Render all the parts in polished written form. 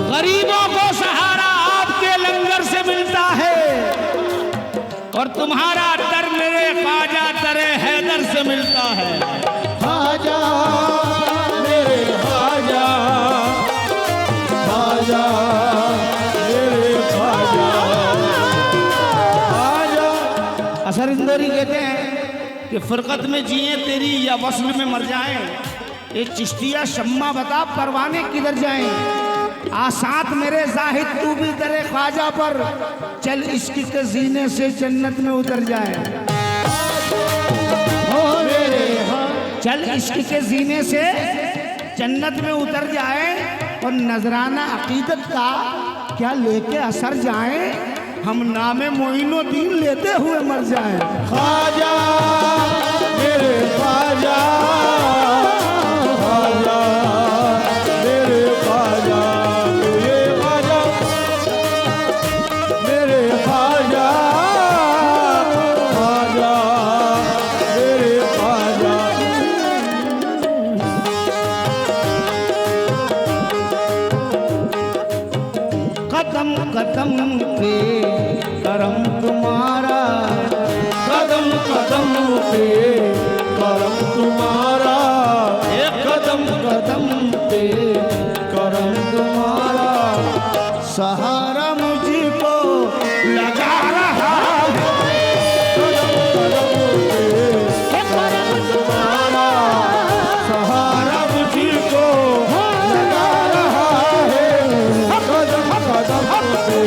गरीबों को सहारा आपके लंगर से मिलता है और तुम्हारा दर मेरे ख्वाजा दरे हैदर से मिलता है। ख्वाजा मेरे ख्वाजा, ख्वाजा मेरे ख्वाजा, ख्वाजा। असर इंदौरी कहते हैं कि फरकत में जिए तेरी या वस्ल में मर जाएं, ये चिश्तिया शम्मा बता परवाने किधर जाएं। आसात मेरे जाहिद तू भी दरे ख्वाजा पर, चल इश्क के जीने से जन्नत में उतर जाए। चल इश्क के जीने से जन्नत में उतर जाए और नजराना अकीदत का क्या लेके असर जाए, हम नामे मोइनुद्दीन लेते हुए मर जाए। ख्वाजा मेरे ख्वाजा, ख्वाजा मेरे ख्वाजा, मेरे ख्वाजा, मेरे ख्वाजा, ख्वाजा मेरे ख्वाजा। कदम कदम पे करम तुम्हारा, कदम कदम पे करम तुम्हारा, एक कदम कदम पे करम तुम्हारा, सहारा मुझको लगा रहा है। कदम कदम पे करम तुम्हारा, सहारा मुझको लगा रहा है। कदम कदम पे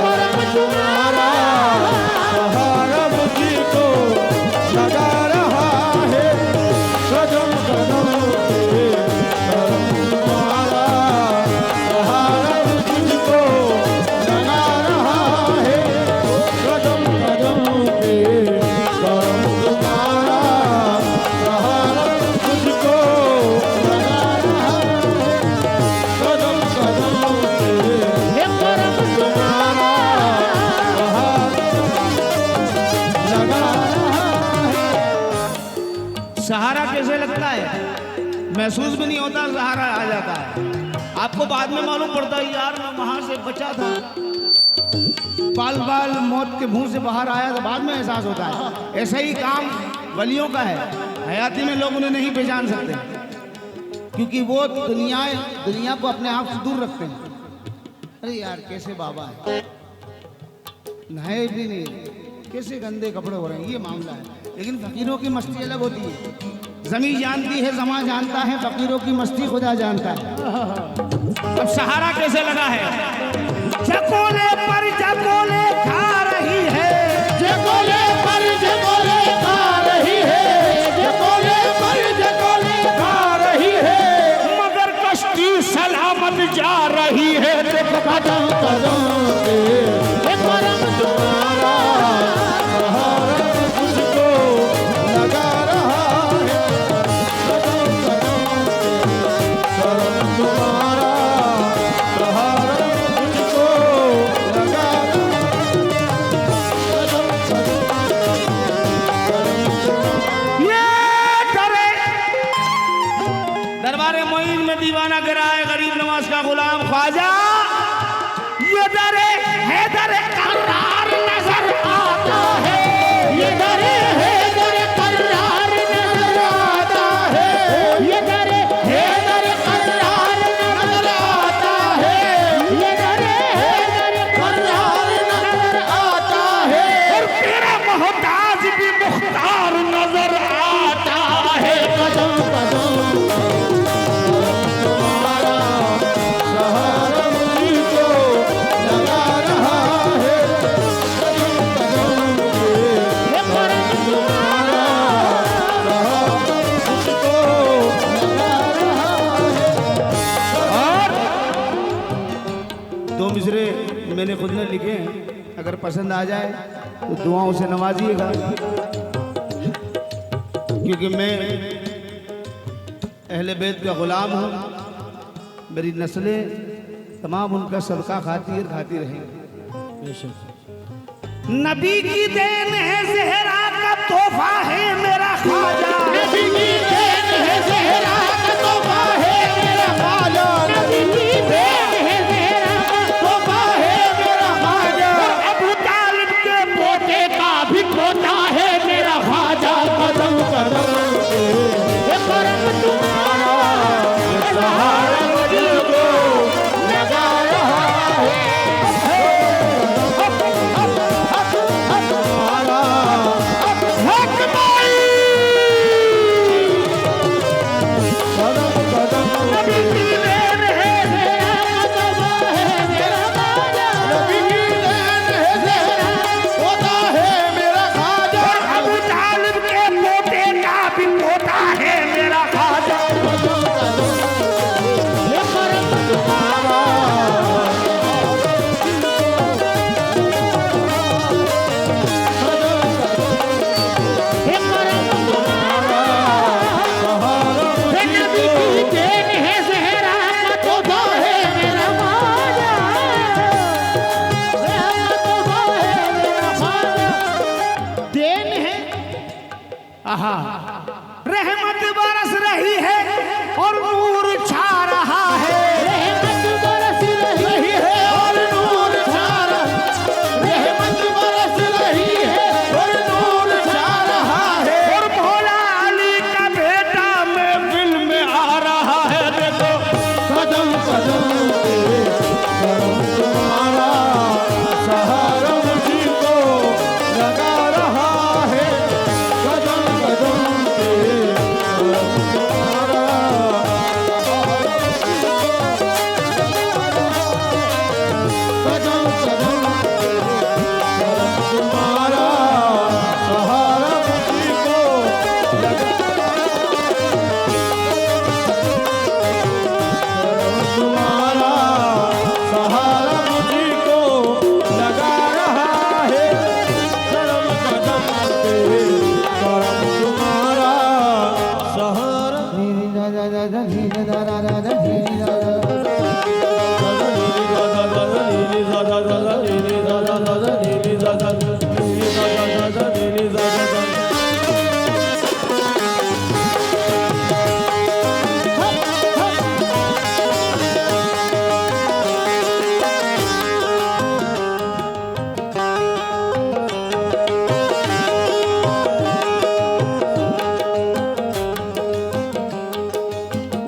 करम तुम्हारा, सहारा मुझको लगा रहा है। कदम कदम पे करम तुम्हारा, सहारा मुझको लगा रहा है। कदम कदम पे करम तुम्हारा, सहारा मुझको लगा रहा है। कदम कदम पे करम तुम्हारा, लगा रहा है। सहारा कैसे लगता है, महसूस भी नहीं होता, सहारा आ जाता है। आपको बाद में मालूम पड़ता है यार मैं वहां से बचा था, बाल बाल मौत के मुंह से बाहर आया तो बाद में एहसास होता है। ऐसा ही काम वलियों का है, हयाती में लोग उन्हें नहीं पहचान सकते क्योंकि वो दुनिया को अपने आप से दूर रखते हैं। अरे यार कैसे बाबा है, नहाए भी नहीं, कैसे गंदे कपड़े हो रहे हैं, ये मामला है। लेकिन फकीरों की मस्ती अलग होती है, जमी जानती है, जमा जानता है, फकीरों की मस्ती खुदा जानता है। अब सहारा कैसे लगा है, जकोले पर जकोले खा रही है, जकोले पर जकोले खा रही है, जकोले पर जकोले खा रही है। मगर कश्ती सलामत जा रही है। देखो कदम कदम पे करम तुम्हारा, सहारा मुझको लगा रहा है। कदम कदम पे करम तुम्हारा, सहारा मुझको लगा रहा है। कदम कदम ये डरे दरबारे मोइन में दीवाना गिराए गरीब नवाज का गुलाम ख्वाजा, ये डरे हैदर करार नजर आता है। ये डरे हैदर करार नजर आता है। ये डरे हैदर करार नजर आता है। ये डरे हैदर करार नजर आता है। और तेरा मोहताज भी मुख्तार नजर आता मैंने खुद ने लिखे हैं, अगर पसंद आ जाए तो दुआओं से नवाजिएगा, क्योंकि मैं अहले बैत का गुलाम हूँ। मेरी नस्लें तमाम उनका सबका खाती रहेंगी। नबी की देन है ज़हरा का तोहफा है मेरा ख्वाजा, नबी की देन है ज़हरा का तोहफा है मेरा ख्वाजा, नबी की देन है ज़हरा का तोहफा है मेरा ख्वाजा। अबू तालिब के पोते का भी पोता है मेरा ख्वाजा। कदम कदम पे ये करम तुम्हारा, ये सहारा मुझको लगा रहा है। रहमत बरस रही है और नूर छा रहा है, रहमत बरस रही है और नूर छा रहा है, रहमत बरस रही है और नूर छा रहा है। और भोला अली का बेटा महफिल में आ रहा है। देखो कदम कदम पे करम तुम्हारा, सहारा मुझको लगा रहा है। कदम कदम पे करम तुम्हारा, कदम कदम पे करम तुम्हारा, सहारा मुझको लगा तुम्हारा, सहारा मुझको लगा रहा है। करम कदम पे करम तुम्हारा, सहारा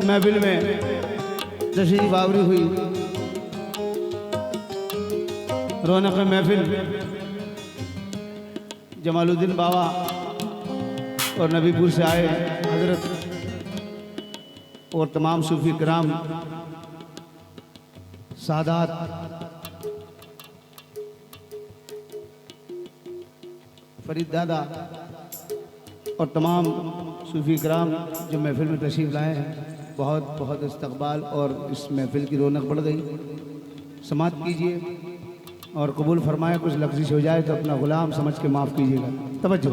महफिल में तशरीफ आवरी हुई, रौनक महफिल जमालुद्दीन बाबा और नबीपुर से आए हजरत और तमाम सूफी कराम सादात, फरीद दादा और तमाम सूफी कराम जो महफिल में तशरीफ लाए हैं, बहुत बहुत इस्तकबाल और इस महफिल की रौनक बढ़ गई। समात कीजिए और कबूल फरमाए। कुछ लफ्ज़िश हो जाए तो अपना गुलाम समझ के माफ़ कीजिएगा। तवज्जो।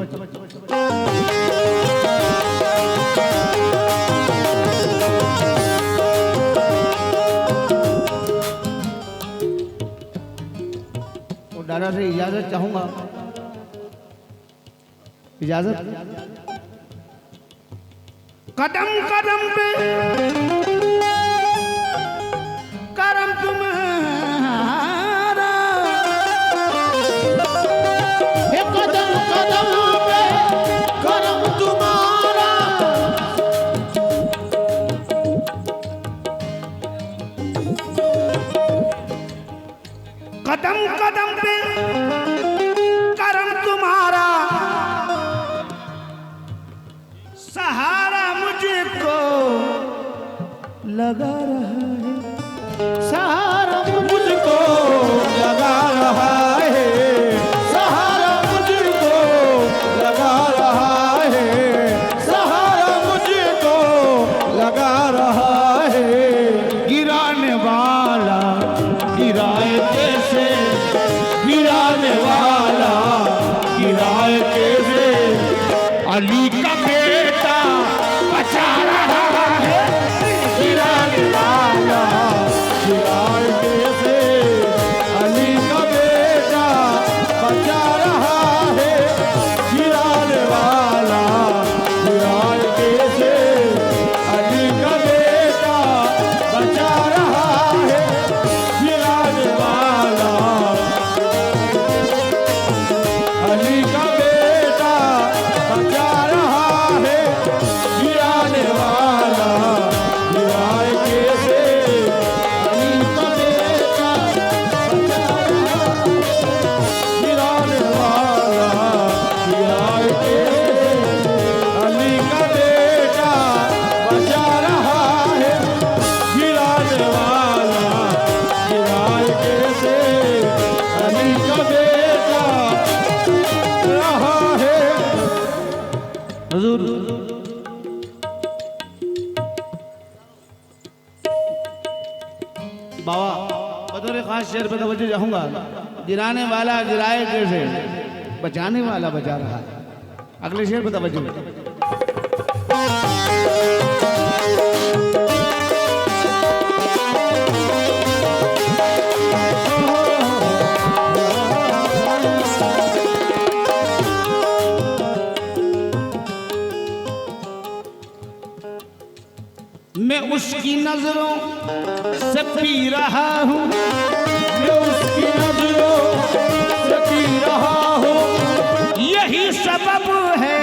और दादा से इजाज़त चाहूँगा, इजाज़त। कदम कदम पे करम तुम्हारा, हे कदम कदम पे करम तुम्हारा, कदम कदम पे करम तुम्हारा, सहारा मुझको लगा रहा है। सहारा मुझको लगा रहा है, सहारा मुझको लगा रहा है, सहारा मुझको लगा रहा है। गिराने वाला गिराए कैसे बाबा बतौर खास शेर पे तवज्जो चाहूंगा। गिराने वाला गिराए कैसे, बचाने वाला बचा रहा है। अगले शेर पे तवज्जो। मैं उसकी नजरों से पी रहा हूँ, मैं उसकी नजरों से पी रहा हूँ, यही सबब है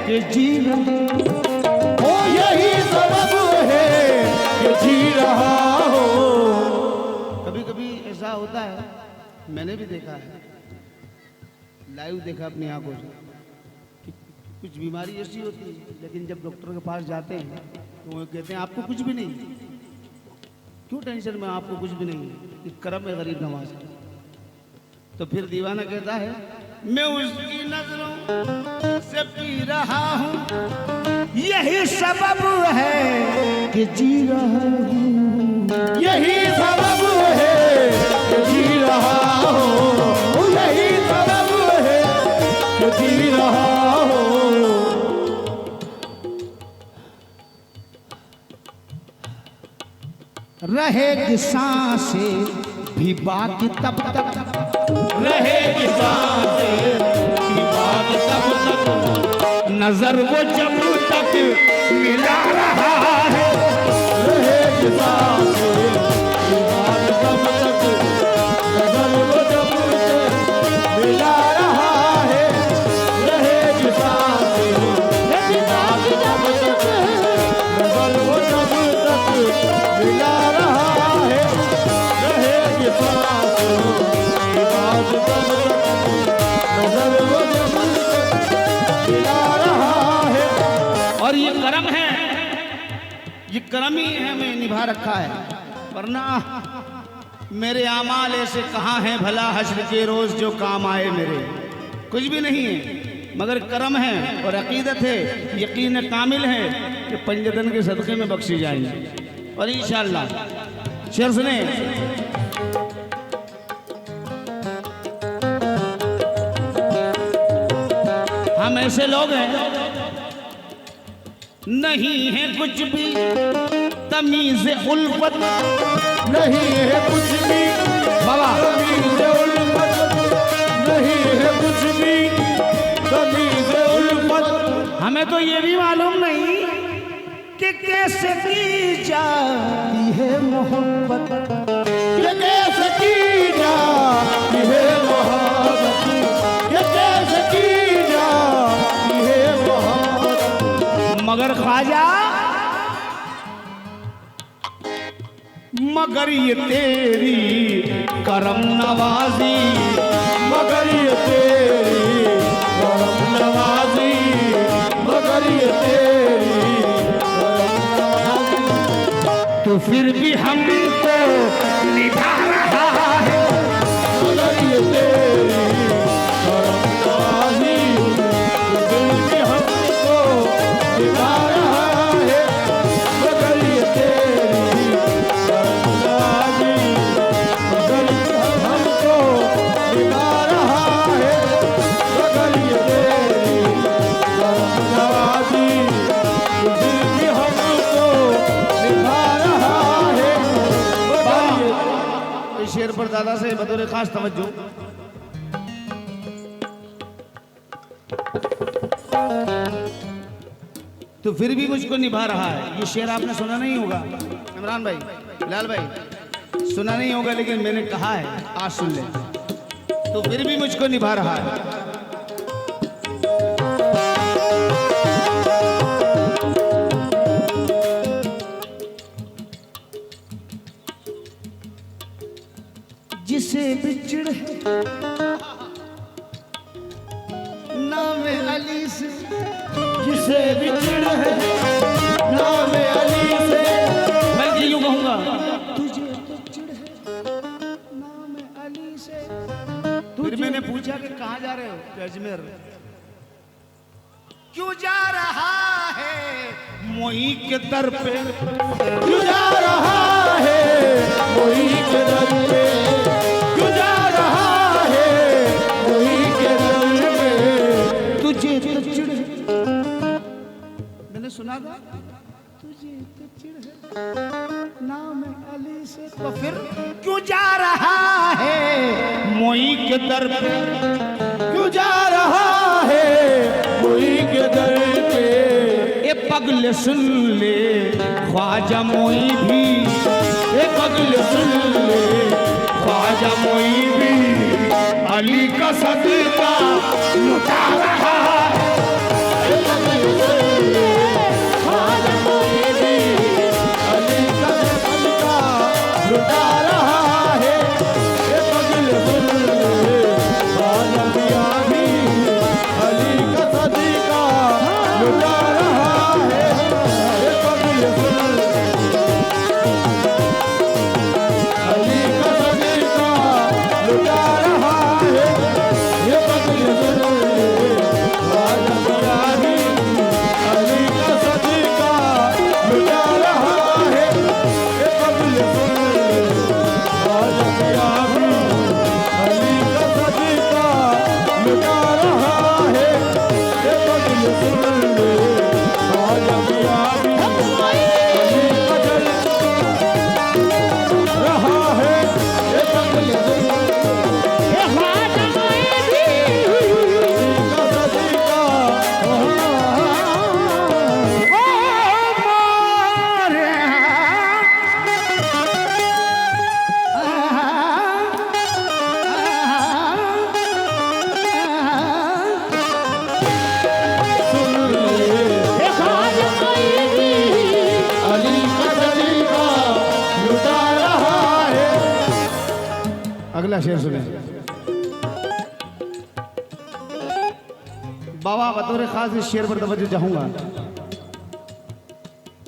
कि जीवन ओ यही सबब है कि जी रहा हूँ। कभी कभी ऐसा होता है, मैंने भी देखा है, लाइव देखा अपनी आंखों से, कि कुछ बीमारी ऐसी होती है लेकिन जब डॉक्टर के पास जाते हैं तो वो कहते हैं आपको कुछ भी नहीं। क्यों टेंशन में, आपको कुछ भी नहीं, कि करम है गरीब नवाज। तो फिर दीवाना कहता है मैं उसकी नजरों से पी रहा हूँ, यही सबब है कि जी रहा हूँ, यही सबब है कि जी रहा हूँ, यही सबब है कि जी रहा हूँ। रहेगी सांसें भी बाकी तब तक, रहेगी सांसें भी बाकी तब तक, नजर वो जब तक मिला रहा है, रहेगी सांसें भी बाकी तब तक, नजर वो जब तक मिला रहा है, रहेगी सांसें भी बाकी तब तक, नजर वो जब तक मिला रहा है, रहेगी सांसें भी बाकी तब तक, नजर वो जब तक मिला रहा है। और ये करम है, ये करम ही हमें निभा रखा है, वरना मेरे आमाल ऐसे कहाँ हैं भला हश्र के रोज जो काम आए मेरे। कुछ भी नहीं है मगर करम है और अकीदत है, यकीन कामिल है कि पंजतन के सदक़े में बख्शी जाएंगे और इंशाअल्लाह। शेर सुने, हम ऐसे लोग हैं नहीं है कुछ भी तमीज़ उल्फत, नहीं है कुछ भी बाबा तमीज़ उल्फत, नहीं है कुछ भी तमीज़ उल्फत। हमें तो ये भी मालूम नहीं कि कैसे की जाती है मोहब्बत, ये कैसे की जाती है मोहब्बत, ये कैसे की जाती है मोहब्बत। मगर ख्वाजा मगर ये तेरी करम नवाजी, मगर ये तेरी करम नवाजी, मगर ये तेरी करम नवाजी, तो फिर भी हमको निभा रहा है, मगर ये तेरी करम नवाजी, तो दिल भी हमको निभा रहा है, मगर ये तेरी करम नवाजी, मगर हमको निभा रहा है, मगर ये तेरी करम नवाजी, तो दिल भी हमको निभा रहा है, मगर ये इस शेर पर दादा से बतौर खास तवज्जो। तो फिर भी मुझको निभा रहा है, ये शेर आपने सुना नहीं होगा इमरान भाई, बिलाल भाई, सुना नहीं होगा लेकिन मैंने कहा है, आज सुन ले। तो फिर भी मुझको निभा रहा है। जिसे बिछड़ नाम अली से, जिसे बिछड़ है नाम अली से, मैं यूं कहूंगा तुझे बिछड़ है नाम अली से। फिर मैंने पूछा कि कहाँ जा रहे हो, कि अजमेर। क्यों जा रहा है मोई के दर पे, क्यों जा रहा है मोही के दर पे, क्यों जा रहा है मोही के दर पे। तुझे तो चिढ़ है, मैंने सुना था तुझे तो चिढ़ है नाम अली से, तो फिर क्यों जा रहा है मोई के दर पे, क्यों जा रहा है मोही के दर पे। ए पगले सुन ले ख्वाजा मोई भी, ए पगले सुन ले ख्वाजा मोई भी अली का सदका लुटा रहा है। ए पगले सुन ले ख्वाजा मोई भी अली का सदका लुटा रहा है। ए पगले सुन ले ख्वाजा मियां भी अली का सदका लुटा रहा है। ए पगले सुन ले अली का सदका लुटा रहा है। ये पगले सुन ले ख्वाजा मियां भी अली का सदका लुटा रहा है। ये पगले सुन ले ख्वाजा मियां भी अली का सदका लुटा रहा है। ये पगले सुन ले ख्वाजा मियां भी अली का जल रहा है। ये पगले सुन ले अगला शेर सुने। बाबा बतौर खास इस शेर पर तवज्जो चाहूंगा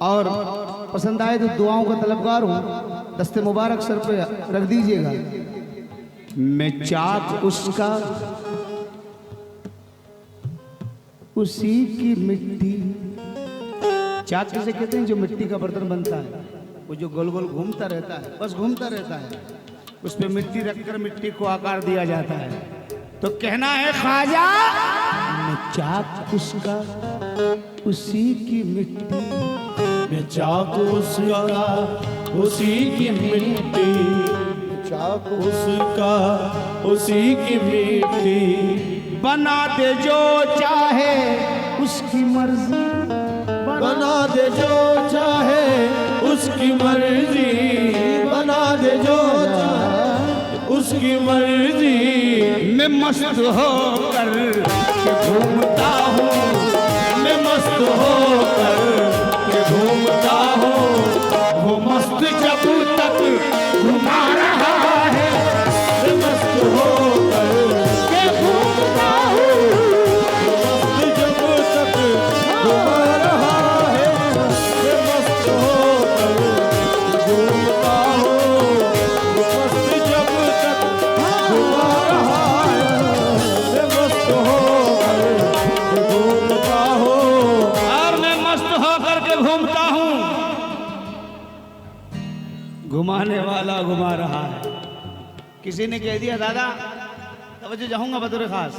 और पसंद आए तो दुआओं का तलबगार हूं, दस्ते मुबारक सर पे रख दीजिएगा। मैं चाक उसका उसी की मिट्टी, चाक किसे कहते हैं जो मिट्टी का बर्तन बनता है, वो जो गोल गोल घूमता रहता है, बस घूमता रहता है, उस पे मिट्टी रखकर मिट्टी को आकार दिया जाता है। तो कहना है ख्वाजा मैं चाक उसका उसी की मिट्टी, मैं चाक उसका उसी की मिट्टी, चाक उसका उसी की मिट्टी। बना दे जो चाहे उसकी मर्जी, बना दे जो चाहे उसकी मर्जी, बना दे जो चाहे उसकी मर्जी। मैं मस्त होकर के घूमता हूँ, मैं मस्त होकर के घूमता हूँ, वो मस्त जब तक घुमा रहा है। मैं मस्त होकर के घूमता हूँ, वो मस्त जब तक घुमा रहा है। मैं मस्त होकर के घूमता हूँ, वो मस्त जब तक घुमा रहा है। मैं मस्त होकर के घूमता हूँ। और मैं मस्त होकर के घूमता हूँ, घुमाने वाला घुमा रहा है। किसी ने कह दिया दादा, तवज्जो चाहूंगा बतौर खास,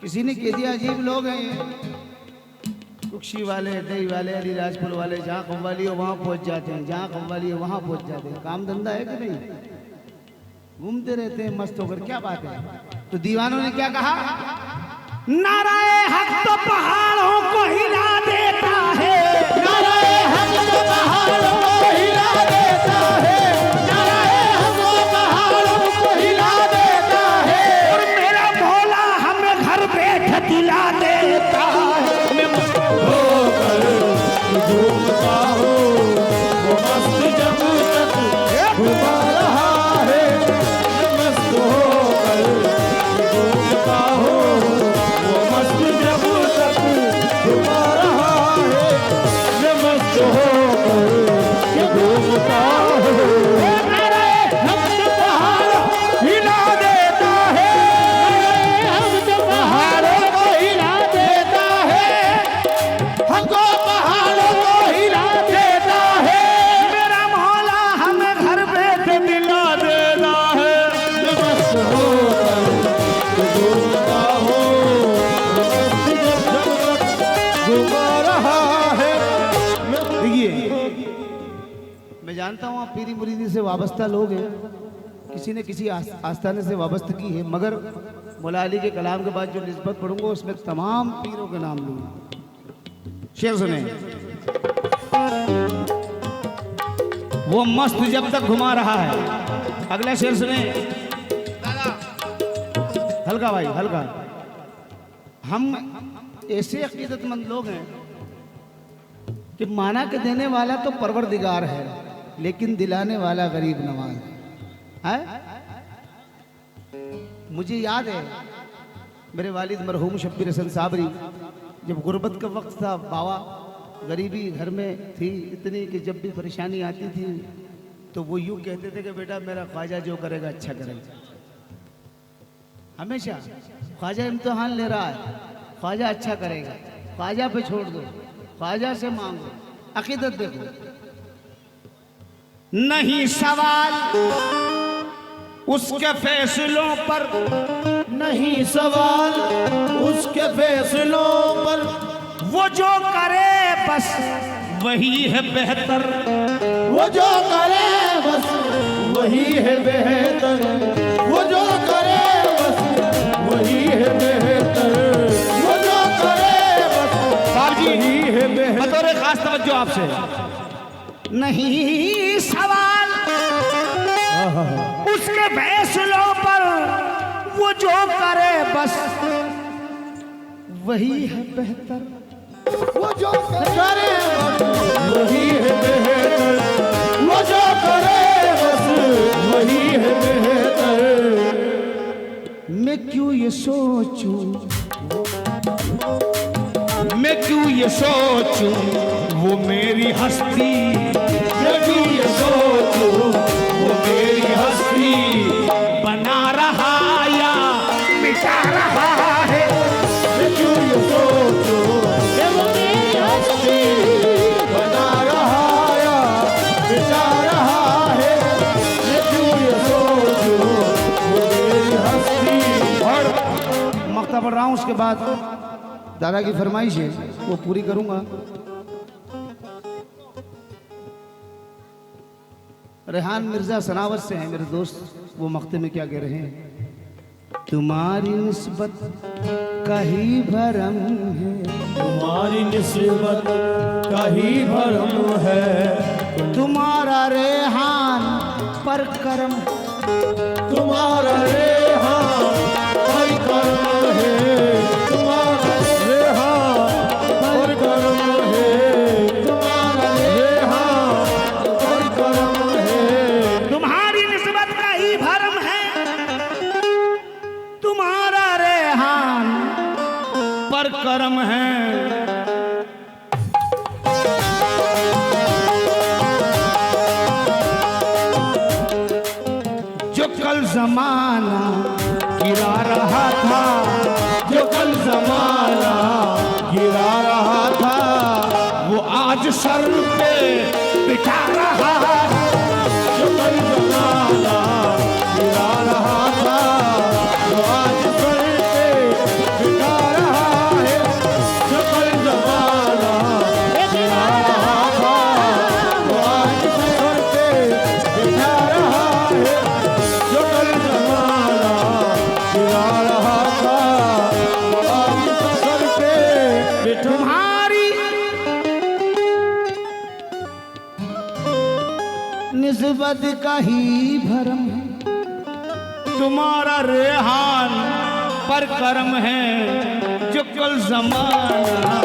किसी ने कह दिया अजीब लोग हैं ये, कुक्षी वाले, दही वाले, अलीराजपुर वाले, जहाँ कव्वाली हो वहाँ पहुँच जाते हैं, जहाँ कव्वाली हो वहाँ पहुँच जाते हैं। काम धंधा है कि नहीं, घूमते रहते हैं मस्त होकर, क्या बात है। तो दीवानों ने क्या कहा, नाराए हक तो पहाड़ों को हिला देता है, नाराए हक तो पहाड़ों को हिला देता है, नाराए हक तो पहाड़ों को हिला देता है। और मेरा भोला हमें घर बैठ दिला देता है। मैं मस्त होकर घूमता हूँ, वो मस्त जब तक घुमा रहा है। मैं मस्त होकर घूमता हूँ, वो मस्त जब तक घुमा रहा जानता हूँ आप पीरी मुरीदी से वाबस्ता लोग हैं, किसी ने किसी आस्थाने से वाबस्तगी है, मगर मौला अली के कलाम के बाद जो निस्बत पढ़ूंगा उसमें तमाम पीरों के नाम लूंगा। शेर सुने। वो मस्त जब तक घुमा रहा है। अगला शेर सुने। हल्का भाई हल्का। हम ऐसे अकीदतमंद लोग हैं कि माना के देने वाला तो परवरदिगार है, लेकिन दिलाने वाला गरीब नवाज है। मुझे याद है मेरे वालिद मरहूम शब्बीर हसन साबरी, जब गुर्बत का वक्त था, बाबा गरीबी घर में थी इतनी कि जब भी परेशानी आती थी तो वो यूँ कहते थे कि बेटा मेरा ख्वाजा जो करेगा अच्छा करेगा। हमेशा ख्वाजा इम्तिहान ले रहा है, ख्वाजा अच्छा करेगा, ख्वाजा पे छोड़ दो, ख्वाजा से मांगो। अकीदत देखो। नहीं सवाल उसके फैसलों पर, नहीं सवाल उसके फैसलों पर, वो जो करे बस वही है बेहतर। वो जो करे बस वही है बेहतर, वो जो करे बस वही है बेहतर, वो जो करे बस वही है बेहतर। बतौर खास तवज्जो आपसे, नहीं सवाल उसके फैसलों पर, वो जो करे बस वही है बेहतर। वो जो करे बस वही है बेहतर, वो जो करे बस वही है बेहतर। मैं क्यों ये सोचूं, मैं क्यों ये सोचूं वो मेरी हस्ती, मैं क्यों ये सोचूं वो मेरी हस्ती बना रहा या मिटा रहा है। मैं क्यों ये सोचूं वो मेरी हस्ती बना रहा या मिटा रहा है। मैं क्यों ये सोचूं वो मेरी हस्ती। और मक्ता पढ़ रहा हूँ, उसके बाद दादा की फरमाइश है वो पूरी करूंगा। रेहान मिर्जा सनावत से हैं मेरे दोस्त, वो मक्ते में क्या कह रहे हैं। तुम्हारी निस्बत का ही भरम है, तुम्हारी निस्बत का ही भरम है, तुम्हारा रेहान पर करम, तुम्हारा रेहान पर करम है, तुम्हारा रेहान पर करम है, तुम्हारा रेहान पर करम है। तुम्हारी निस्बत का ही भरम है, तुम्हारा रेहान पर करम है। जो कल जमाना गिरा रहा था, जो कल जमाना गिरा रहा था, वो आज सर पे बिठा रहा है। जो कल जमाना गिरा रहा था, वो आज सर पे बिठा रहा है। जो कल जमाना गिरा रहा था, वो आज सर पे बिठा रहा है। जो कल जमाना गिरा रहा था, वो आज सर पे बिठा। तुम्हारी निस्बत का ही भरम है, तुम्हारा रेहान पर करम है। जो कल जमाना